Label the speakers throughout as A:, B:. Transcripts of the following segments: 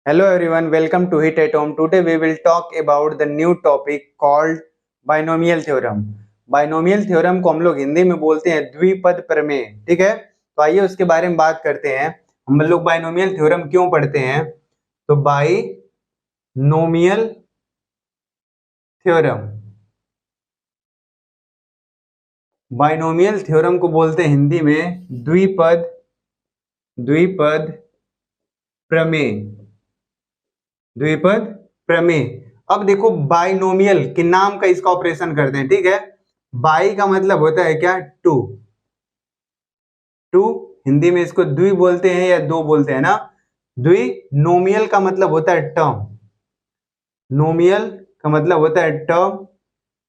A: Hello everyone, welcome to Hit at Home. Today we will talk about the new topic called binomial theorem. Binomial theorem को हम लोग हिंदी में बोलते हैं द्विपद प्रमेय। ठीक है, तो आइए उसके बारे में बात करते हैं। हम लोग बाइनोमियल थ्योरम क्यों पढ़ते हैं? तो बाइनोमियल थ्योरम, बाइनोमियल थ्योरम को बोलते हैं हिंदी में द्विपद प्रमेय। द्विपद प्रमेय। अब देखो, बाइनोमियल के नाम का इसका ऑपरेशन करते हैं। ठीक है, बाई का मतलब होता है क्या? टू। हिंदी में इसको द्वि बोलते हैं या दो बोलते हैं ना। द्वि। नोमियल का मतलब होता है टर्म। नोमियल का मतलब होता है टर्म,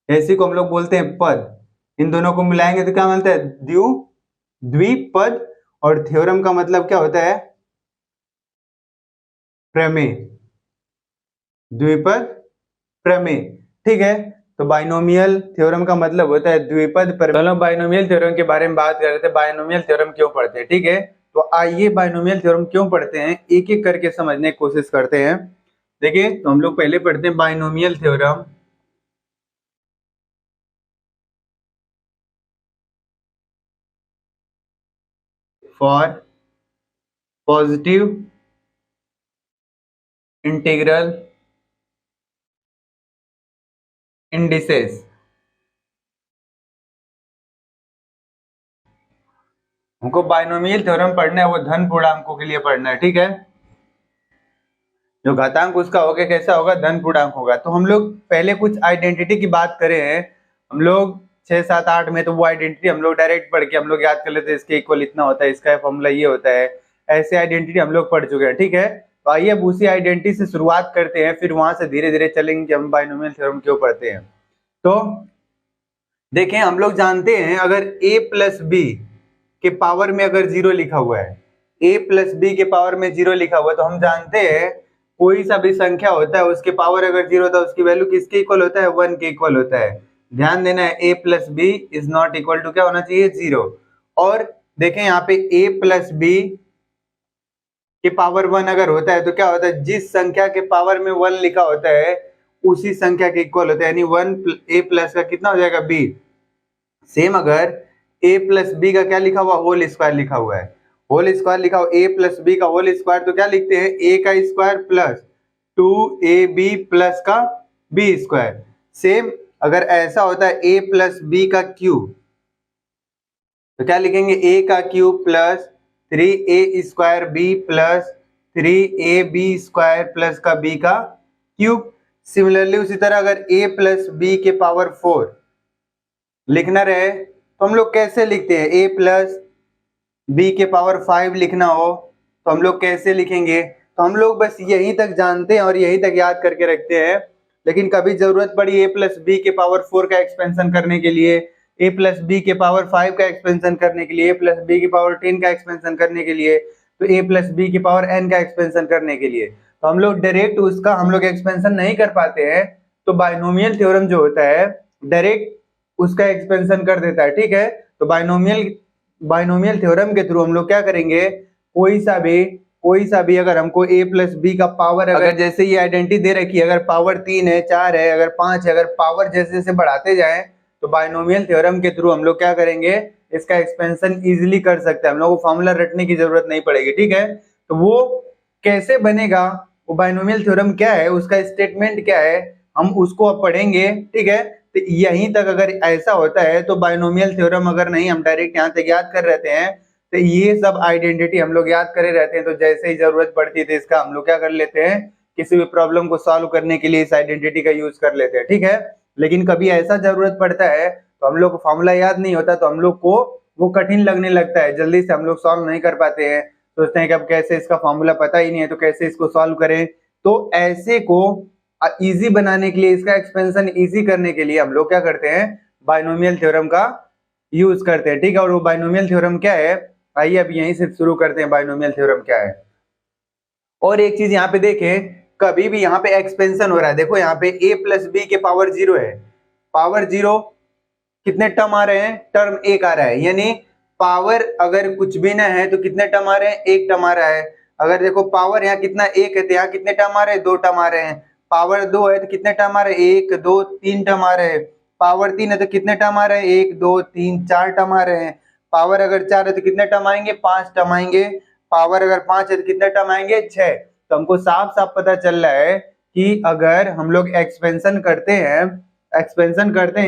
A: ऐसी को हम लोग बोलते हैं पद। इन दोनों को मिलाएंगे तो क्या मिलता है? द्विपद। और थ्योरम का मतलब क्या होता है? प्रमेय। द्विपद प्रमेय। ठीक है, तो बाइनोमियल थ्योरम का मतलब होता है द्विपद प्रमेय। चलो बाइनोमियल थ्योरम के बारे में बात कर रहे थे। बाइनोमियल थ्योरम क्यों पढ़ते हैं? ठीक है, तो आइए बाइनोमियल थ्योरम क्यों पढ़ते हैं एक एक करके समझने की कोशिश करते हैं। देखिए, तो हम लोग पहले पढ़ते हैं binomial theorem for positive integral indices. हमको बाइनोमियल थ्योरम पढ़ना है, वो धन पूर्णांकों के लिए पढ़ना है। ठीक है, जो घातांक उसका होगा कैसा होगा? धन पूर्णांक होगा। तो हम लोग पहले कुछ आइडेंटिटी की बात करें हैं। हम लोग 6, 7, 8 में तो वो आइडेंटिटी हम लोग डायरेक्ट पढ़ के हम लोग याद कर लेते हैं, इसके इक्वल इतना होता है, इसका फॉर्मूला ये होता है। ऐसे आइडेंटिटी हम लोग पढ़ चुके हैं। ठीक है, तो आइए अब उसी आइडेंटिटी से शुरुआत करते हैं, फिर वहां से धीरे धीरे चलेंगे कि हम बाइनोमियल थ्योरम क्यों पढ़ते हैं। तो देखें, हम लोग जानते हैं अगर a प्लस बी के पावर में अगर 0 लिखा हुआ है, a प्लस बी के पावर में 0 लिखा हुआ है, तो हम जानते हैं कोई सा भी संख्या होता है उसके पावर अगर 0 होता है उसकी वैल्यू किसके इक्वल होता है? 1 के इक्वल होता है। ध्यान देना है, a plus B is not equal to क्या होना चाहिए? 0। और देखें यहाँ पे a प्लस बी के पावर 1 अगर होता है तो क्या होता है? जिस संख्या के पावर में 1 लिखा होता है उसी संख्या के इक्वल होता है, यानी 1 a प्लस का कितना हो जाएगा? b। सेम अगर a प्लस बी का क्या लिखा हुआ? होल स्क्वायर लिखा हुआ है। होल स्क्वायर लिखा हुआ a प्लस बी का होल स्क्वायर, तो क्या लिखते हैं? a का स्क्वायर प्लस 2ab प्लस का b स्क्वायर। सेम अगर ऐसा होता है a प्लस बी का क्यूब, तो क्या लिखेंगे? a का cube plus 3a square b plus 3ab square plus का b का क्यूब। सिमिलरली उसी तरह अगर a प्लस बी के पावर 4 लिखना रहे तो हम लोग कैसे लिखते हैं? a प्लस बी के पावर 5 लिखना हो तो हम लोग कैसे लिखेंगे? तो हम लोग बस यहीं तक जानते हैं और यहीं तक याद करके रखते हैं, लेकिन कभी जरूरत पड़ी a प्लस बी के पावर 4 का एक्सपेंशन करने के लिए, a प्लस बी के पावर 5 का एक्सपेंशन करने के लिए, a प्लस बी के पावर 10 का एक्सपेंशन करने के लिए, तो a प्लस बी के पावर n का एक्सपेंशन करने के लिए, तो हम लोग डायरेक्ट उसका हम लोग एक्सपेंशन नहीं कर पाते हैं। तो बाइनोमियल थ्योरम जो होता है डायरेक्ट उसका एक्सपेंशन कर देता है। ठीक है, तो बाइनोमियल थ्योरम के थ्रू हम लोग क्या करेंगे? कोई सा भी अगर हमको a प्लस बी का पावर अगर जैसे ये आइडेंटिटी दे रखी है, अगर पावर 3 है, 4 है, अगर 5 है, अगर पावर जैसे जैसे बढ़ाते जाएं तो बाइनोमियल थ्योरम के थ्रू हम लोग क्या करेंगे? इसका एक्सपेंशन इजिली कर सकते हैं। हम लोग को फॉर्मूला रटने की जरूरत नहीं पड़ेगी। ठीक है, तो वो कैसे बनेगा? वो बाइनोमियल थ्योरम क्या है, उसका स्टेटमेंट क्या है, हम उसको अब पढ़ेंगे। ठीक है, तो यहीं तक अगर ऐसा होता है तो बाइनोमियल थ्योरम अगर नहीं हम डायरेक्ट यहाँ तक याद कर रहते हैं, तो ये सब आइडेंटिटी हम लोग याद करे रहते हैं, तो जैसे ही जरूरत पड़ती है तो इसका हम लोग क्या कर लेते हैं? किसी भी प्रॉब्लम को सॉल्व करने के लिए इस आइडेंटिटी का यूज कर लेते हैं। ठीक है, लेकिन कभी ऐसा जरूरत पड़ता है तो हम लोग को फॉर्मूला याद नहीं होता, तो हम लोग को वो कठिन लगने लगता है, जल्दी से हम लोग सॉल्व नहीं कर पाते हैं। सोचते हैं कि अब कैसे इसका फॉर्मूला पता ही नहीं है तो कैसे इसको सॉल्व करें। तो ऐसे को इजी बनाने के लिए, इसका एक्सपेंशन इजी करने के लिए हम लोग क्या करते हैं? बाइनोमियल थ्योरम का यूज करते हैं। ठीक है, और वो बाइनोमियल थ्योरम क्या है, आइए अब यहीं से शुरू करते हैं। बाइनोमियल थ्योरम क्या है? और एक चीज यहाँ पे देखें, कभी भी यहाँ पे एक्सपेंशन हो रहा है, देखो यहाँ पे a प्लस बी के पावर 0 है। पावर 0 कितने टर्म आ रहे हैं? टर्म 1 आ रहा है, यानी पावर अगर कुछ भी ना है तो कितने टर्म आ रहे हैं? 1 टर्म आ रहा है। अगर देखो पावर यहाँ कितना एक है तो यहाँ कितने टर्म आ रहे हैं, 2 टर्म आ रहे हैं। पावर 2 है तो कितने टर्म आ रहे हैं, 1 2 3 टर्म आ रहे हैं। पावर 3 है तो कितने टर्म आ रहे हैं, 1 2 3 4 टर्म आ रहे हैं। पावर अगर 4 है तो कितने टर्म आएंगे, 5 टर्म आएंगे। पावर अगर 5 है तो कितने टर्म आएंगे, 6। तो हमको साफ साफ पता चल रहा है कि अगर हम लोग एक्सपेंशन करते हैं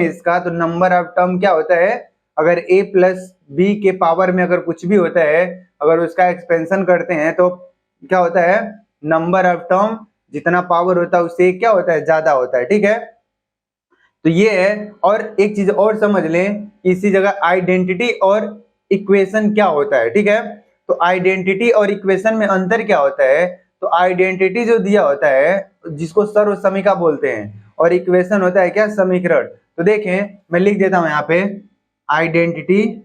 A: इसका, तो नंबर ऑफ टर्म क्या होता है, अगर a प्लस बी के पावर में अगर कुछ भी होता है, अगर उसका एक्सपेंशन करते हैं तो क्या होता है, नंबर ऑफ टर्म जितना पावर होता है उससे क्या होता है, ज्यादा होता है। ठीक है, तो ये है। और एक चीज और समझ लें, इसी जगह आइडेंटिटी और इक्वेशन क्या होता है। ठीक है, तो आइडेंटिटी और इक्वेशन में अंतर क्या होता है, तो आइडेंटिटी जो दिया होता है जिसको सर्वसमीका बोलते हैं, और इक्वेशन होता है क्या, समीकरण। तो देखें मैं लिख देता हूं यहाँ पे, आइडेंटिटी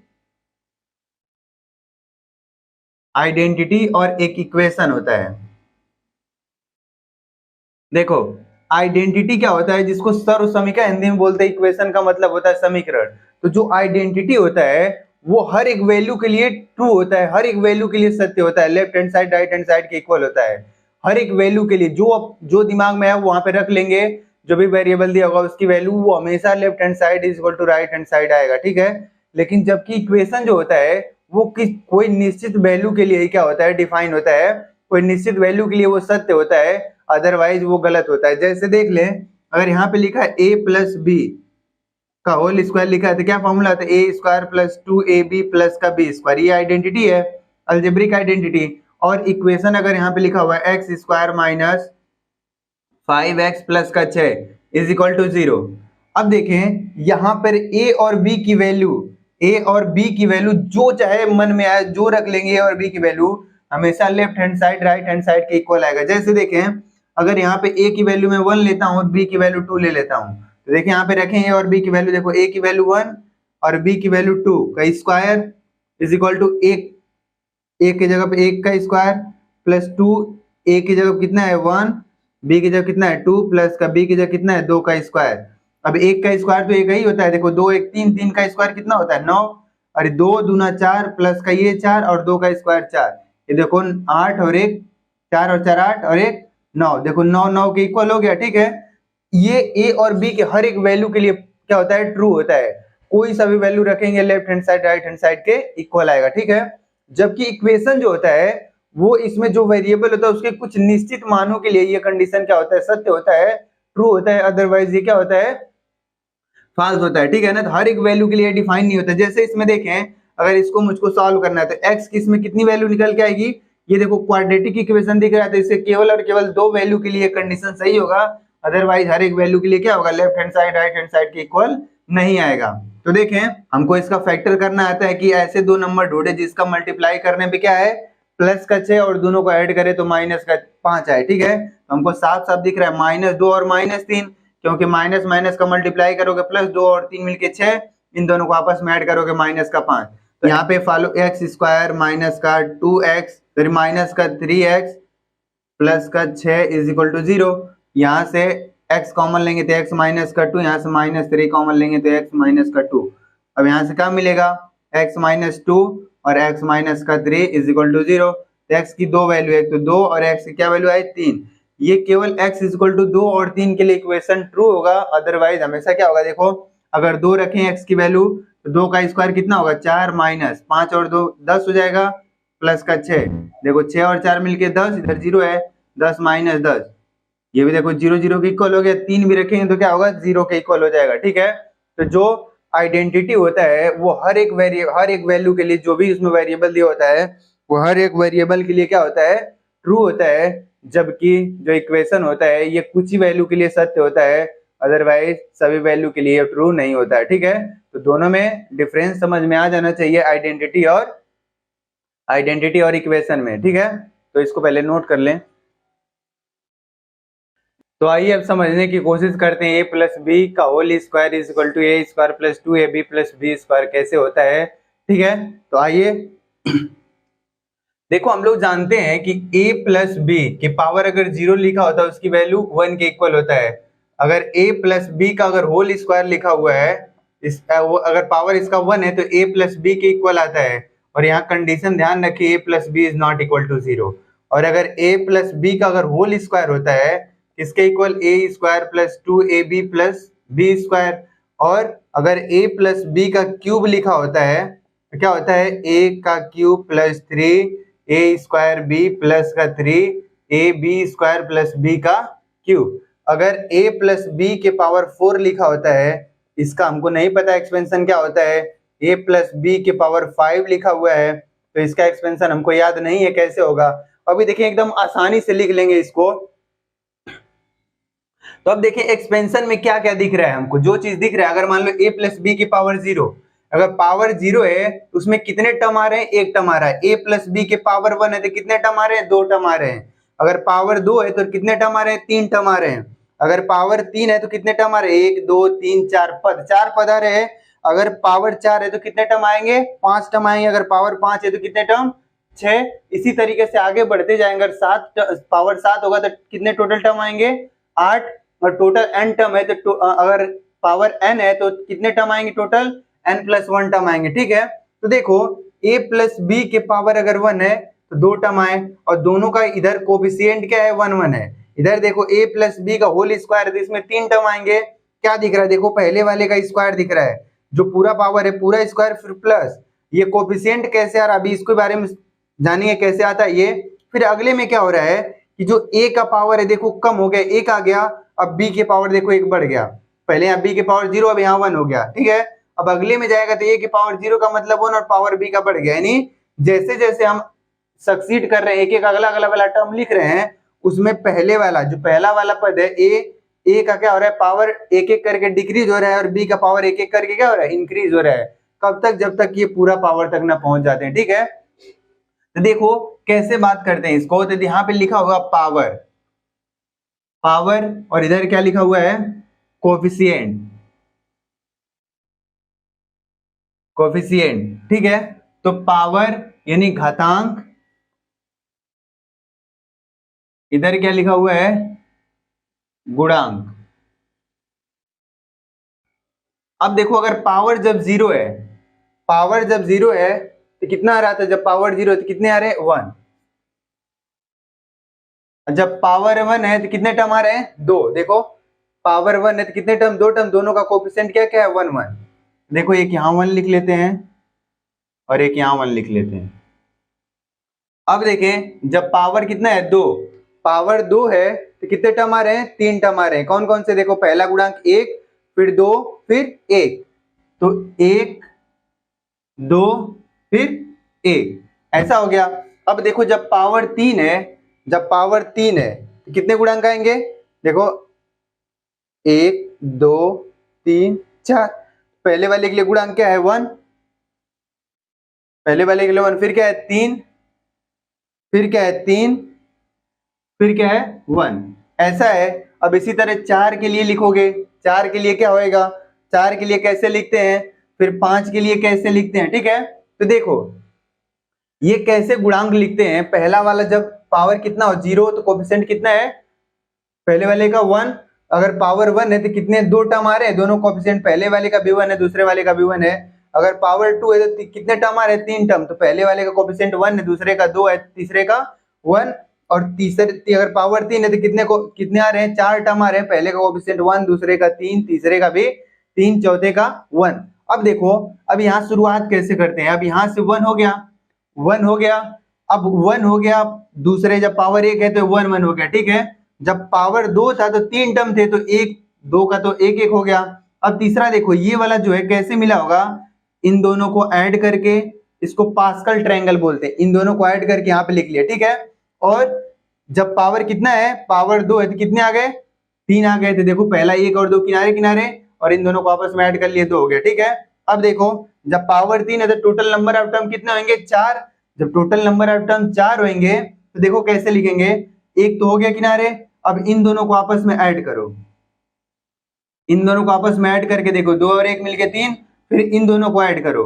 A: और एक इक्वेशन होता है। देखो आइडेंटिटी क्या होता है, जिसको सर्वसमीका हिंदी में बोलते हैं, इक्वेशन का मतलब होता है समीकरण। तो जो आइडेंटिटी होता है वो हर एक वैल्यू के लिए ट्रू होता है, हर एक वैल्यू के लिए सत्य होता है, left hand side right hand side के इक्वल होता है। हर एक वैल्यू के लिए जो दिमाग में है वहां पे रख लेंगे, जो भी वेरिएबल दिया होगा उसकी वैल्यू वो हमेशा left hand side is equal to right hand side आएगा। ठीक है, लेकिन जबकि इक्वेशन जो होता है वो कोई निश्चित वैल्यू के लिए क्या होता है, डिफाइन होता है, कोई निश्चित वैल्यू के लिए वो सत्य होता है, अदरवाइज वो गलत होता है। जैसे देख लें, अगर यहाँ पे लिखा है a प्लस बी का होल स्क्वायर लिखा है तो क्या फॉर्मूला आता है, ए स्क्वायर प्लस 2ab प्लस का बी स्क्वायर। ये आइडेंटिटी है, अलजेब्रिक आइडेंटिटी। और इक्वेशन अगर यहाँ पे लिखा हुआ है x square minus 5x plus का 6 इज इक्वल टू 0। अब देखें यहाँ पर a और b की वैल्यू जो चाहे मन में आए जो रख लेंगे, a और b की वैल्यू हमेशा left hand side right hand side के इक्वल आएगा। जैसे देखें, अगर यहाँ पे a की वैल्यू में 1 लेता हूँ और b की वैल्यू 2 ले लेता हूँ, तो देखिए यहाँ पे रखें a और b की वैल्यू, देखो a की वैल्यू 1 और b की वैल्यू 2 का square is equal to 1, a की जगह पे 1 का स्क्वायर प्लस 2, a की जगह कितना है 1, b की जगह कितना है 2 प्लस का b की जगह कितना है 2 का स्क्वायर। अब 1 का स्क्वायर तो एक ही होता है, देखो 2 1 3, 3 का स्क्वायर कितना होता है 9, और 2 दूना 4 प्लस का ये 4 और 2 का स्क्वायर 4, ये देखो 8 और 1 4 और 4 8 और 1 9, देखो 9 9 के इक्वल हो गया। ठीक है, ये a और b के हर एक वैल्यू के लिए क्या होता है, ट्रू होता है। कोई सा भी वैल्यू रखेंगे left hand side right hand side के इक्वल आएगा। ठीक है, जबकि इक्वेशन जो होता है वो इसमें जो वेरिएबल होता है उसके कुछ निश्चित मानों के लिए ये कंडीशन क्या होता है, सत्य होता है, ट्रू होता है, अदरवाइज ये क्या होता है, फॉल्स होता है। ठीक है ना, तो हर एक वैल्यू के लिए डिफाइन नहीं होता। जैसे इसमें देखें, अगर इसको मुझको सॉल्व करना है तो x की इसमें कितनी वैल्यू निकल के आएगी, ये देखो क्वाड्रेटिक इक्वेशन दिख रहा है, तो इससे केवल और केवल 2 वैल्यू के लिए कंडीशन सही होगा, अदरवाइज हर एक वैल्यू के लिए क्या होगा, left hand side right hand side के इक्वल नहीं आएगा। तो देखें, हमको इसका फैक्टर करना आता है कि ऐसे 2 नंबर ढूंढे जिसका मल्टीप्लाई करने पे क्या है, प्लस का 6 और दोनों को ऐड करें तो माइनस का 5 आए। ठीक है, हमको साफ साफ दिख रहा है -2 और -3, क्योंकि माइनस माइनस का मल्टीप्लाई करोगे प्लस 2 और 3 मिलके 6, इन दोनों को आपस में ऐड करोगे माइनस का 5। तो यहाँ पे फॉलो एक्स स्क्वायर माइनस का 2x फिर माइनस का 3x प्लस का 6 इज इक्वल टू 0। यहाँ से x कॉमन लेंगे तो x माइनस का 2, यहाँ से -3 कॉमन लेंगे तो x माइनस का 2। अब यहाँ से क्या मिलेगा, x माइनस 2 और x माइनस का 3 इज इक्वल टू 0। तो x की 2 वैल्यू है, तो 2 और x की क्या वैल्यू आई 3। ये केवल x इज इक्वल टू 2 और 3 के लिए इक्वेशन ट्रू होगा, अदरवाइज हमेशा क्या होगा, देखो अगर 2 रखें x की वैल्यू तो 2 का स्क्वायर कितना होगा 4 माइनस 5 और 2 10 हो जाएगा, प्लस का 6, देखो 6 और 4 मिलके 10, इधर 0 है, 10 माइनस 10, ये भी देखो 0 0 के इक्वल हो गया, 3 भी रखेंगे तो क्या होगा 0 के इक्वल हो जाएगा। ठीक है, तो जो आइडेंटिटी होता है वो हर एक वैल्यू के लिए जो भी उसमें वेरिएबल दिया होता है वो हर एक वेरिएबल के लिए क्या होता है, ट्रू होता है, जबकि जो इक्वेशन होता है ये कुछ ही वैल्यू के लिए सत्य होता है, अदरवाइज सभी वैल्यू के लिए ट्रू नहीं होता है। ठीक है, तो दोनों में डिफरेंस समझ में आ जाना चाहिए, आइडेंटिटी और इक्वेशन में। ठीक है, तो इसको पहले नोट कर लें। तो आइए अब समझने की कोशिश करते हैं a प्लस बी का whole square is equal to A square plus 2ab plus B square कैसे होता है। ठीक है, तो आइए देखो हम लोग जानते हैं कि a प्लस बी की पावर अगर 0 लिखा होता है उसकी वैल्यू 1 के इक्वल होता है। अगर a प्लस बी का अगर होल स्क्वायर लिखा हुआ है, अगर पावर इसका 1 है तो a प्लस बी के इक्वल आता है। और यहाँ कंडीशन ध्यान रखिए, a plus B is not equal to 0। और अगर a प्लस बी का अगर होल स्क्वायर होता है इसके equal a square plus 2ab plus B square, और अगर a प्लस बी का क्यूब लिखा होता है तो क्या होता है a का cube plus 3 a square b plus का 3 a b square plus b का क्यूब। अगर a प्लस बी के पावर 4 लिखा होता है, इसका हमको नहीं पता एक्सपेंशन क्या होता है, a प्लस बी के पावर 5 लिखा हुआ है तो इसका एक्सपेंशन हमको याद नहीं है, कैसे होगा। अभी देखिए एकदम आसानी से लिख लेंगे इसको। तो अब देखिए एक्सपेंशन में क्या क्या दिख रहा है हमको, जो चीज दिख रहा है अगर मान लो a प्लस बी की पावर 0, अगर पावर 0 है तो उसमें कितने टर्म आ रहे हैं, एक टर्म आ रहा है। a प्लस बी के पावर 1 है तो कितने टर्म आ रहे हैं, 2 टर्म आ रहे हैं। अगर पावर 2 है तो कितने टर्म आ रहे हैं, 3 टर्म आ रहे हैं। अगर पावर 3 है तो कितने टर्म आ रहे हैं, 1 2 3 4 पद, 4 पद आ रहे हैं। अगर पावर 4 है तो कितने टर्म आएंगे, 5 टर्म आएंगे। अगर पावर 5 है तो कितने टर्म, 6। इसी तरीके से आगे बढ़ते जाएंगे। अगर पावर 7 होगा तो कितने टोटल टर्म आएंगे, 8। और टोटल n टर्म है तो अगर पावर n है तो कितने टर्म आएंगे, टोटल n प्लस 1 टर्म आएंगे। ठीक है, तो देखो a प्लस बी के पावर अगर 1 है तो 2 टर्म आए, और दोनों का इधर कोफिशिएंट क्या है, 1 1 है। इधर देखो a प्लस बी का होल स्क्वायर है तो इसमें 3 टर्म आएंगे। क्या दिख रहा है, देखो पहले वाले का स्क्वायर दिख रहा है, जो पूरा पावर है पूरा स्क्वायर फिर प्लस ये कोफिशिएंट कैसे आ रहा है, अभी इसके बारे में जानिए कैसे आता है ये। फिर अगले में क्या हो रहा है कि जो a का पावर है देखो कम हो गया, 1 आ गया, अब b के पावर देखो 1 बढ़ गया। पहले यहाँ b के पावर 0, अब यहाँ 1 हो गया। ठीक है, अब अगले में जाएगा तो a के पावर 0 का मतलब 1 और पावर b का बढ़ गया। यानी जैसे जैसे हम सक्सीड कर रहे हैं, एक एक अगला अगला वाला टर्म लिख रहे हैं, उसमें पहले वाला जो पहला वाला पद है a का क्या हो रहा है, पावर एक एक करके डिक्रीज हो रहा है, और b का पावर एक एक करके क्या हो रहा है, इंक्रीज हो रहा है। कब तक, जब तक ये पूरा पावर तक ना पहुंच जाते हैं। ठीक है, तो देखो कैसे बात करते हैं इसको। तो यहाँ पे लिखा होगा पावर, पावर, और इधर क्या लिखा हुआ है, कोफिशिएंट, कोफिशिएंट। ठीक है, तो पावर यानी घातांक, इधर क्या लिखा हुआ है, गुणांक। अब देखो अगर पावर जब 0 है, पावर जब 0 है तो कितना आ रहा था, जब पावर 0 है तो कितने आ रहे हैं, 1। जब पावर 1 है तो कितने टर्म आ रहे हैं, 2। देखो पावर 1 है तो कितने टर्म, 2 टर्म, दोनों का कोफिशिएंट क्या क्या है, 1 1। देखो एक यहाँ 1 लिख लेते हैं और एक यहाँ 1 लिख लेते हैं। अब देखें जब पावर कितना है, 2, पावर 2 है तो कितने टर्म आ रहे हैं, 3 टर्म आ रहे हैं। कौन कौन से, देखो पहला गुणांक 1, फिर 2, फिर 1, तो 1 2 फिर 1, ऐसा हो गया। अब देखो जब पावर 3 है, जब पावर 3 है तो कितने गुणांक आएंगे, देखो 1 2 3 4। पहले वाले के लिए गुणांक क्या है, 1, पहले वाले के लिए 1, फिर क्या है 3, फिर क्या है 3, फिर क्या है 1, ऐसा है। अब इसी तरह 4 के लिए लिखोगे, 4 के लिए क्या होएगा, 4 के लिए कैसे लिखते हैं, फिर 5 के लिए कैसे लिखते हैं। ठीक है, तो देखो ये कैसे गुणांक लिखते हैं। पहला वाला जब पावर कितना हो, 0, तो कोफिशिएंट कितना है, पहले वाले का 1। अगर पावर 1 है तो कितने, 2 टर्म आ रहे हैं, दोनों कोफिशिएंट, पहले वाले का भी 1 है, दूसरे वाले का भी 1 है। अगर पावर 2 है तो कितने टर्म आ रहे हैं, 3 टर्म, तो पहले वाले का कोफिशिएंट 1 है, दूसरे का 2 है, तीसरे का 1। और तीसरे अगर पावर 3 है तो कितने आ रहे हैं, 4 टर्म आ रहे हैं, पहले का कोफिशिएंट 1, दूसरे का 3, तीसरे का भी 3, चौथे का 1। अब देखो अब यहाँ शुरुआत कैसे करते हैं। अब यहाँ से 1 हो गया, 1 हो गया, अब 1 हो गया, दूसरे जब पावर 1 है तो 1 1 हो गया। ठीक है, जब पावर 2 था तो 3 टर्म थे तो 1 2 का तो 1 1 हो गया। अब तीसरा देखो ये वाला जो है कैसे मिला होगा, इन दोनों को ऐड करके, इसको पास्कल ट्रायंगल बोलते हैं, इन दोनों को ऐड करके यहाँ पे लिख लिया। ठीक है, और जब पावर कितना है, पावर 2 है तो कितने आ गए, 3 आ गए थे। देखो पहला 1 और 2 किनारे किनारे, और इन दोनों को आपस में ऐड कर लिए, 2 हो गया। ठीक है, अब देखो जब पावर 3 है तो टोटल नंबर ऑफ टर्म कितने होंगे, 4। जब टोटल नंबर ऑफ टर्म 4 होंगे तो देखो कैसे लिखेंगे, 1 तो हो गया किनारे, अब इन दोनों को आपस में ऐड करो, इन दोनों को आपस में ऐड करके देखो 2 और 1 मिलके 3, फिर इन दोनों को ऐड करो,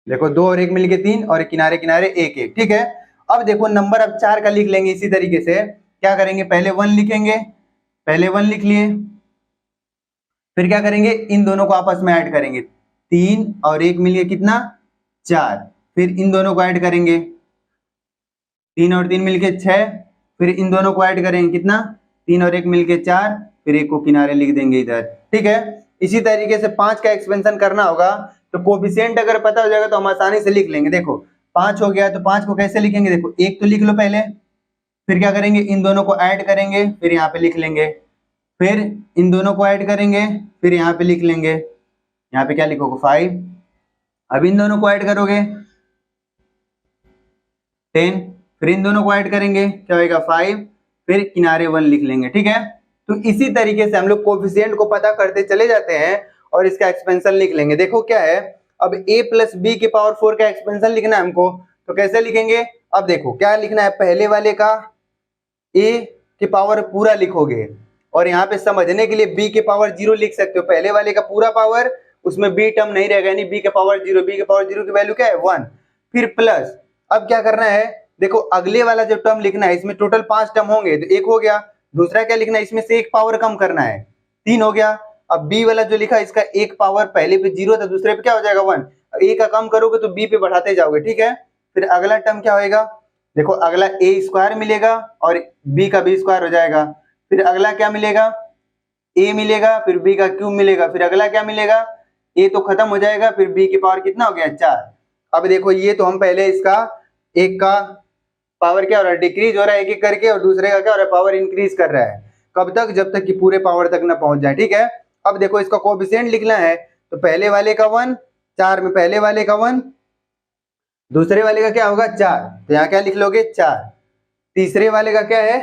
A: देखो 2 और 1 मिलके 3, और किनारे किनारे 1 1। ठीक है, अब देखो नंबर अब 4 का लिख लेंगे इसी तरीके से। क्या करेंगे, पहले 1 लिखेंगे, पहले 1 लिख लिए, फिर क्या करेंगे, इन दोनों को आपस में ऐड करेंगे, 3 और 1 मिलिए कितना, 4, फिर इन दोनों को ऐड करेंगे, 3 और 3 मिलके 6, फिर इन दोनों को ऐड करेंगे कितना, 3 और 1 मिलके 4, फिर 1 को किनारे लिख देंगे इधर, ठीक है। इसी तरीके से 5 का एक्सपेंशन करना होगा, तो कोफिशिएंट अगर पता हो जाएगा तो हम आसानी से लिख लेंगे। देखो 5 हो गया तो 5 को कैसे लिखेंगे, देखो 1 तो लिख लो पहले, फिर क्या करेंगे, इन दोनों को ऐड करेंगे, फिर यहाँ पे लिख लेंगे, फिर इन दोनों को ऐड करेंगे, फिर यहाँ पे लिख लेंगे, यहाँ पे क्या लिखोगे 5, अब इन दोनों को ऐड करोगे 10, फिर इन दोनों को ऐड करेंगे, क्या होगा 5, फिर किनारे 1 लिख लेंगे, ठीक है। तो इसी तरीके से हम लोग कोफिशिएंट को पता करते चले जाते हैं और इसका एक्सपेंशन लिख लेंगे। देखो क्या है, अब a प्लस बी के पावर 4 का एक्सपेंशन लिखना है हमको, तो कैसे लिखेंगे, अब देखो क्या लिखना है, पहले वाले का a के पावर पूरा लिखोगे, और यहाँ पे समझने के लिए b के पावर 0 लिख सकते हो, पहले वाले का पूरा पावर, उसमें b टर्म नहीं रहेगा, यानी b के पावर 0, b के पावर 0 की वैल्यू क्या है 1, फिर प्लस, अब क्या करना है, देखो अगले वाला जो टर्म लिखना है, इसमें टोटल 5 टर्म होंगे, तो 1 हो गया, दूसरा क्या लिखना है, इसमें से एक पावर कम करना है, 3 हो गया। अब b वाला जो लिखा है, इसका एक पावर पहले पे 0 था, दूसरे पे क्या हो जाएगा 1, a का कम करोगे तो b पे बढ़ाते जाओगे, ठीक है। फिर अगला टर्म क्या होएगा, देखो अगला a स्क्वायर मिलेगा और b का b स्क्वायर हो जाएगा, फिर अगला क्या मिलेगा, a मिलेगा, फिर b का क्यूब मिलेगा, फिर अगला क्या मिलेगा, a तो खत्म हो जाएगा, फिर b की पावर कितना हो गया 4। अब देखो ये तो हम पहले इसका एक का पावर क्या हो रहा है, डिक्रीज हो रहा है एक एक करके, और दूसरे का क्या हो रहा है, पावर इंक्रीज कर रहा है, कब तक, जब तक कि पूरे पावर तक ना पहुंच जाए, ठीक है। अब देखो इसका कोएफिशिएंट लिखना है, तो पहले वाले का 1, 4 में पहले वाले का 1, दूसरे वाले का क्या होगा 4, तो यहाँ क्या लिख लोगे 4, तीसरे वाले का क्या है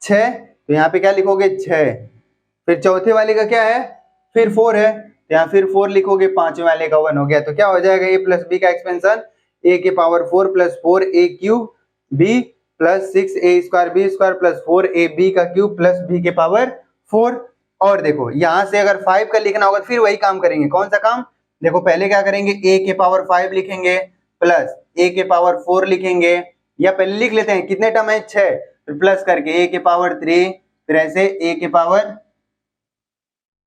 A: 6, तो यहाँ पे क्या लिखोगे 6, फिर चौथे वाले का क्या है, फिर 4 है, तो यहाँ फिर 4 लिखोगे, पांचवें वाले का 1 हो गया, तो क्या हो जाएगा a प्लस बी का एक्सपेंशन, a के power 4 plus 4 a cube b plus 6 a square b square plus 4 a b का क्यूब प्लस b के पावर 4। और देखो यहाँ से अगर 5 का लिखना होगा फिर वही काम करेंगे, कौन सा काम, देखो पहले क्या करेंगे, a के पावर 5 लिखेंगे प्लस a के पावर 4 लिखेंगे, या पहले लिख लेते हैं कितने टर्म है 6, फिर प्लस करके a के पावर 3, फिर ऐसे a के पावर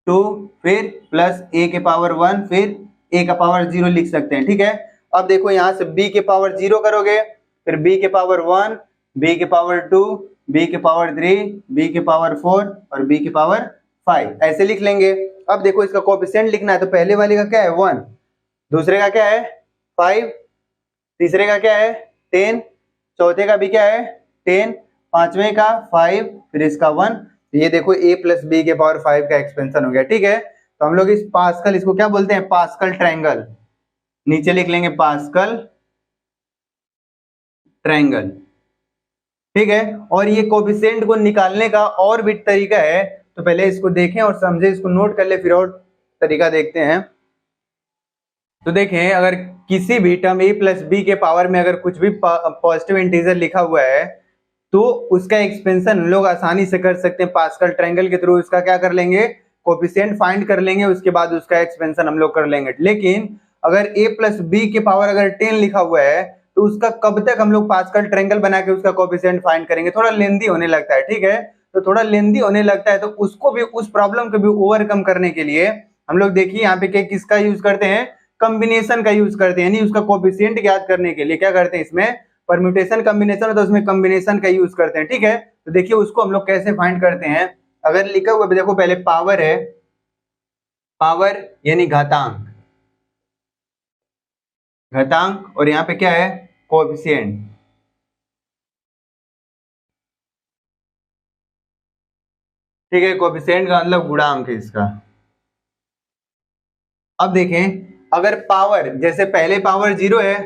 A: 2, फिर प्लस a के पावर 1, फिर a का पावर 0 लिख सकते हैं, ठीक है। अब देखो यहाँ से b के पावर 0 करोगे, फिर b के पावर 1, b के पावर 2, b के पावर 3, b के पावर 4 और b के पावर 5, ऐसे लिख लेंगे। अब देखो इसका कोएफिशिएंट लिखना है, तो पहले वाले का क्या है 1, दूसरे का क्या है 5, तीसरे का क्या है 10, चौथे का भी क्या है 10, पांचवें का 5, फिर इसका 1, ये देखो a प्लस बी के पावर 5 का एक्सपेंशन हो गया, ठीक है। तो हम लोग इस पास्कल, इसको क्या बोलते हैं, पास्कल ट्रायंगल, नीचे लिख लेंगे पास्कल ट्रायंगल, ठीक है। और ये कोएफिशिएंट को निकालने का और भी तरीका है, तो पहले इसको देखें और समझे, इसको नोट कर ले, फिर और तरीका देखते हैं। तो देखें, अगर किसी भी टर्म a प्लस बी के पावर में अगर कुछ भी पॉजिटिव इंटीजर लिखा हुआ है, तो उसका एक्सपेंशन हम लोग आसानी से कर सकते हैं पास्कल ट्रायंगल के थ्रू। उसका क्या कर लेंगे, कोएफिशिएंट फाइंड कर लेंगे, उसके बाद उसका एक्सपेंशन हम लोग कर लेंगे। लेकिन अगर a प्लस बी के पावर अगर 10 लिखा हुआ है, तो उसका कब तक हम लोग पास्कल ट्रायंगल बना के उसका कोएफिशिएंट फाइंड करेंगे, थोड़ा लेंदी होने लगता है, ठीक है। तो थोड़ा लेंदी होने लगता है, तो उसको भी, उस प्रॉब्लम को भी ओवरकम करने के लिए हम लोग देखिए यहाँ पे किसका यूज करते हैं, कॉम्बिनेशन का यूज करते हैं, यानी उसका कोएफिशिएंट ज्ञात करने के लिए क्या करते हैं, इसमें परम्यूटेशन कॉम्बिनेशन है तो उसमें कॉम्बिनेशन का यूज करते हैं, ठीक है। तो देखिए उसको हम लोग कैसे फाइंड करते हैं, अगर लिखा हुआ है, देखो पहले पावर है, पावर यानी घातांक, घातांक, और यहाँ पे क्या है कोएफिशिएंट, ठीक है। कोएफिशिएंट का मतलब गुणांक है इसका। अब देखें, अगर पावर, जैसे पहले पावर 0 है,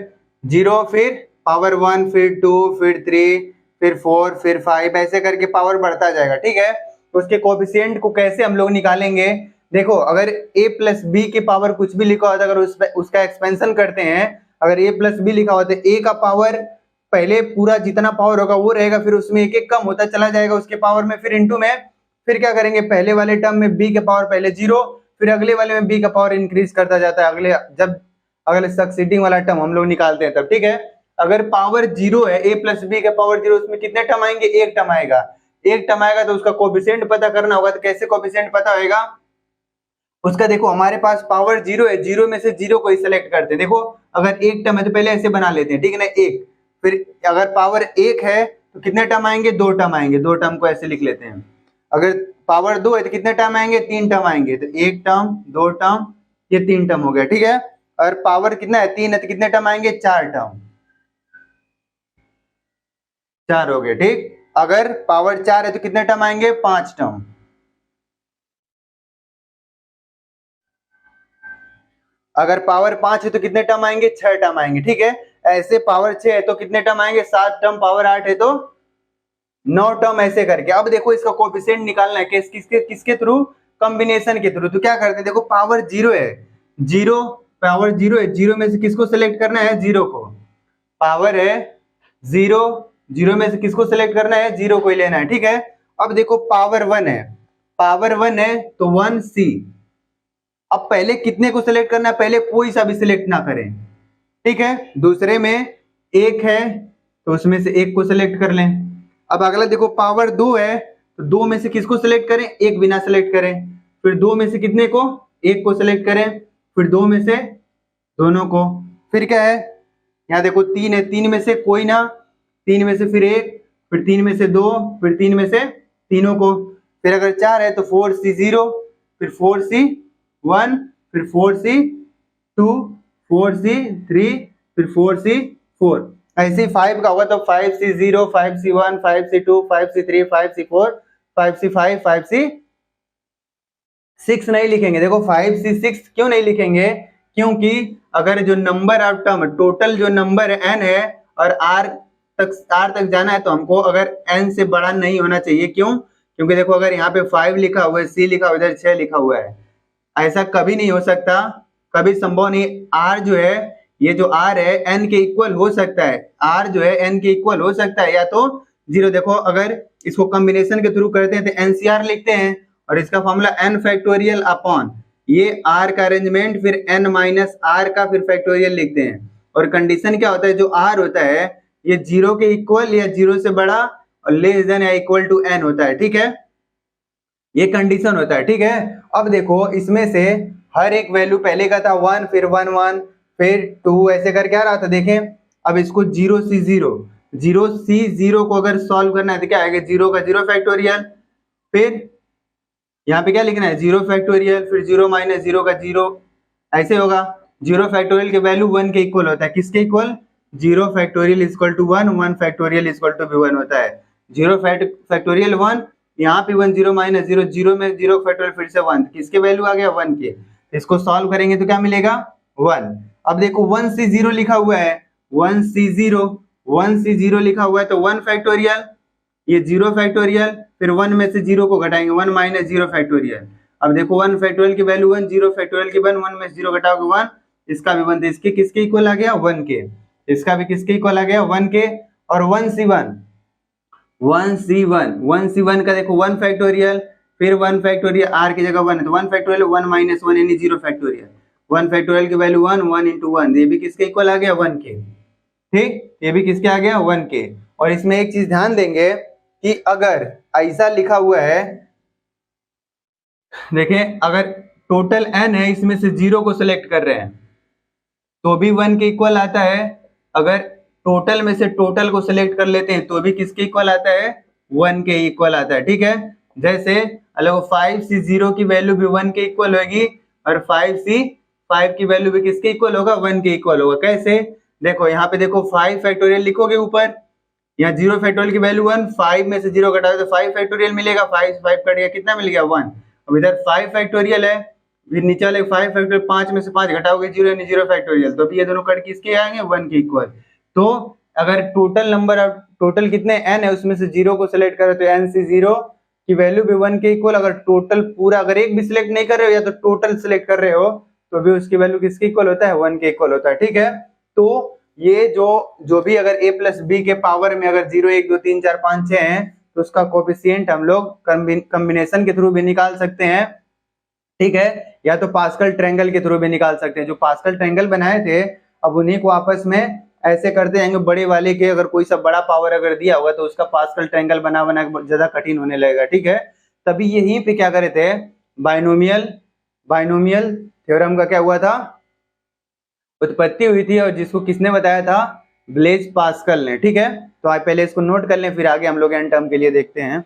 A: 0, फिर पावर 1, फिर 2, फिर 3, फिर 4, फिर 5, ऐसे करके पावर बढ़ता जाएगा, ठीक है। तो उसके कोएफिशिएंट को कैसे हम लोग निकालेंगे, देखो अगर a प्लस बी के पावर कुछ भी लिखा होता है, अगर उसका एक्सपेंशन करते हैं, अगर a प्लस बी लिखा होता है, a का पावर पहले पूरा जितना पावर होगा वो रहेगा, फिर उसमें एक एक कम होता चला जाएगा उसके पावर में, फिर इंटू में, फिर क्या करेंगे, पहले वाले टर्म में b के पावर पहले 0, फिर अगले वाले में b का पावर इंक्रीज करता जाता है, अगले सक्सीडिंग वाला टर्म हम लोग निकालते हैं तब, ठीक है। अगर पावर 0 है, a प्लस बी का पावर 0, उसमें कितने टर्म आएंगे, एक टर्म आएगा, एक टर्म आएगा, तो उसका कोएफिशिएंट पता करना होगा। तो कैसे कोएफिशिएंट पता होगा उसका, देखो हमारे पास पावर 0 है, 0 में से 0 को ही सिलेक्ट करते हैं, देखो अगर एक टर्म है तो पहले ऐसे बना लेते हैं, ठीक है ना, एक, फिर अगर पावर एक है तो कितने टर्म आएंगे, दो टर्म आएंगे, दो टर्म को ऐसे लिख लेते हैं। अगर पावर दो है तो कितने टर्म आएंगे, तीन टर्म आएंगे, तो एक टर्म, दो टर्म, ये तीन टर्म हो गया, ठीक है। और पावर कितना है, तीन है, तो कितने टर्म आएंगे, चार टर्म, चार हो गए, ठीक। अगर पावर चार है तो कितने टर्म आएंगे, पांच टर्म। अगर पावर पांच है तो कितने टर्म आएंगे, छह टर्म आएंगे, ठीक है। ऐसे पावर छह है तो कितने टर्म आएंगे, सात टर्म, पावर आठ है तो नौ टर्म, ऐसे करके। अब देखो इसका कोफिशिएंट निकालना है किसके किसके थ्रू, कॉम्बिनेशन के थ्रू। तो क्या करते हैं, देखो पावर जीरो है, जीरो, पावर जीरो है, जीरो में से किसको सिलेक्ट करना है, जीरो को। पावर है जीरो, जीरो में से किसको सिलेक्ट करना है, जीरो को ही लेना है, ठीक है। अब देखो पावर वन है, पावर वन है तो वन सी। अब पहले कितने को सिलेक्ट करना है, पहले कोई सा भी सिलेक्ट ना करें, ठीक है। दूसरे में एक है तो उसमें से एक को सिलेक्ट कर लें। अब अगला देखो पावर दो है तो दो में से किसको सिलेक्ट करें, एक बिना सिलेक्ट करें। फिर दो में से कितने को, एक को सिलेक्ट करें। फिर दो में से दोनों को। फिर क्या है, यहाँ देखो तीन है, तीन में से कोई ना, तीन में से फिर एक, फिर तीन में से दो, फिर तीन में से तीनों को। फिर अगर चार है तो फोर सी जीरो, फिर फोर सी वन, फिर four C two, four C three, फिर फोर सी फोर। ऐसे फाइव का होगा तो five C zero, five C one, five C two, five C three, five C four, five C five, five C six नहीं लिखेंगे। देखो five C six क्यों नहीं लिखेंगे, क्योंकि अगर जो नंबर ऑफ टर्म, टोटल जो नंबर एन है और आर तक जाना है तो हमको अगर एन से बड़ा नहीं होना चाहिए। क्यों, क्योंकि देखो अगर यहाँ पे फाइव लिखा हुआ है, सी लिखा हुआ है, इधर छह लिखा हुआ है, ऐसा कभी नहीं हो सकता, कभी संभव नहीं। आर जो है, ये जो आर है एन के इक्वल हो सकता है, आर जो है एन के इक्वल हो सकता है या तो जीरो। देखो अगर इसको कॉम्बिनेशन के थ्रू करते हैं तो एनसीआर लिखते हैं और इसका फॉर्मूला एन फैक्टोरियल अपॉन ये आर का अरेंजमेंट, फिर एन माइनस आर का फिर फैक्टोरियल लिखते हैं। और कंडीशन क्या होता है, जो आर होता है ये जीरो के इक्वल या जीरो से बड़ा और लेस देन या इक्वल टू एन होता है, ठीक है। ये कंडीशन होता है, ठीक है। अब देखो इसमें से हर एक वैल्यू पहले का था वन, फिर वन वन, फिर टू, ऐसे करके आ रहा था। देखें अब इसको जीरो सी जीरो, जीरो सी जीरो को अगर सॉल्व करना है तो क्या आएगा, जीरो का जीरो फैक्टोरियल, फिर यहाँ पे क्या लिखना है, जीरो फैक्टोरियल, फिर जीरो माइनस जीरो का जीरो, ऐसे होगा। जीरो फैक्टोरियल के वैल्यू वन के इक्वल होता है, किसके equal, zero factorial equal to one, one factorial equal to भी वन होता है। जीरो फैक्टोरियल वन, यहाँ पे one, zero minus zero, zero में जीरो फैक्टोरियल फिर से वन, किसके वैल्यू आ गया, वन के। इसको सॉल्व करेंगे तो क्या मिलेगा, वन। अब देखो वन सी जीरो लिखा हुआ है, वन सी जीरो, वन सी जीरो लिखा हुआ है तो वन फैक्टोरियल, ये जीरो फैक्टोरियल, फिर वन में से जीरो को घटाएंगे, वन माइनस जीरो फैक्टोरियल। अब देखो वन फैक्टोरियल की वैल्यू वन, जीरो फैक्टोरियल की वन, वन में से जीरो घटाओगे वन, इसका भी वन, तो इसके किसके इक्वल आ गया, वन के। इसका भी किसके इक्वल आ गया, वन के। और वन सी वन, वन सी वन, वन सी वन का देखो वन फैक्टोरियल, फिर वन फैक्टोरियल, आर की जगह वन है तो one factorial, one minus one यानी जीरो फैक्टोरियल। वन फैक्टोरियल की value one, one into one, ये भी किसके इक्वल आ गया, वन के, ठीक। ये भी किसके आ गया, वन के। और इसमें एक चीज ध्यान देंगे कि अगर ऐसा लिखा हुआ है, देखें अगर टोटल एन है इसमें से जीरो को सिलेक्ट कर रहे हैं तो भी वन के इक्वल आता है। अगर टोटल में से टोटल को सिलेक्ट कर लेते हैं तो भी किसके इक्वल आता है, वन के इक्वल आता है, ठीक है। जैसे अलग फाइव सी जीरो की वैल्यू भी वन के इक्वल होगी और फाइव सी फाइव की वैल्यू भी किसके इक्वल होगा, वन के इक्वल होगा। कैसे, देखो यहाँ पे देखो फाइव फैक्टोरियल लिखोगे ऊपर, यहाँ जीरो फैक्टोरियल की वैल्यू वन, फाइव में से जीरो घटाओ तो फाइव फैक्टोरियल मिलेगा, फाइव फाइव कट गया, कितना मिल गया, वन। अब इधर फाइव फैक्टोरियल है, फिर नीचे वाले फाइव फैक्टोरियल, पांच में से पांच घटाओगे जीरो यानी जीरो फैक्टोरियल, तो ये दोनों कट किसके आएंगे, वन के इक्वल। तो अगर टोटल नंबर ऑफ टोटल कितने एन है उसमें से जीरो को सिलेक्ट करो तो एन सी जीरो की वैल्यू भी वन के इक्वल। अगर टोटल पूरा, अगर एक भी सिलेक्ट नहीं कर रहे हो या तो टोटल सिलेक्ट कर रहे हो तो भी उसकी वैल्यू किसके इक्वल होता है, वन के इक्वल होता है, ठीक है। तो ये जो भी अगर a प्लस बी के पावर में अगर जीरो, एक, दो, तीन, चार, पाँच, छह है तो उसका कोफिशिएंट हम लोग कॉम्बिनेशन के थ्रू भी निकाल सकते हैं, ठीक है, या तो पास्कल ट्रायंगल के थ्रू भी निकाल सकते हैं। जो पास्कल ट्रायंगल बनाए थे अब उन्हीं को आपस में ऐसे करते जाएंगे, बड़े वाले के अगर कोई सा बड़ा पावर अगर दिया होगा तो उसका पास्कल ट्रायंगल बना बना के ज्यादा कठिन होने लगेगा, ठीक है। तभी यहीं पे क्या करे थे, बाइनोमियल थ्योरम का क्या हुआ था, उत्पत्ति हुई थी और जिसको किसने बताया था, ब्लेज पास्कल ने। ठीक है, तो आप पहले इसको नोट कर लें, फिर आगे हम लोग एन टर्म के लिए देखते हैं।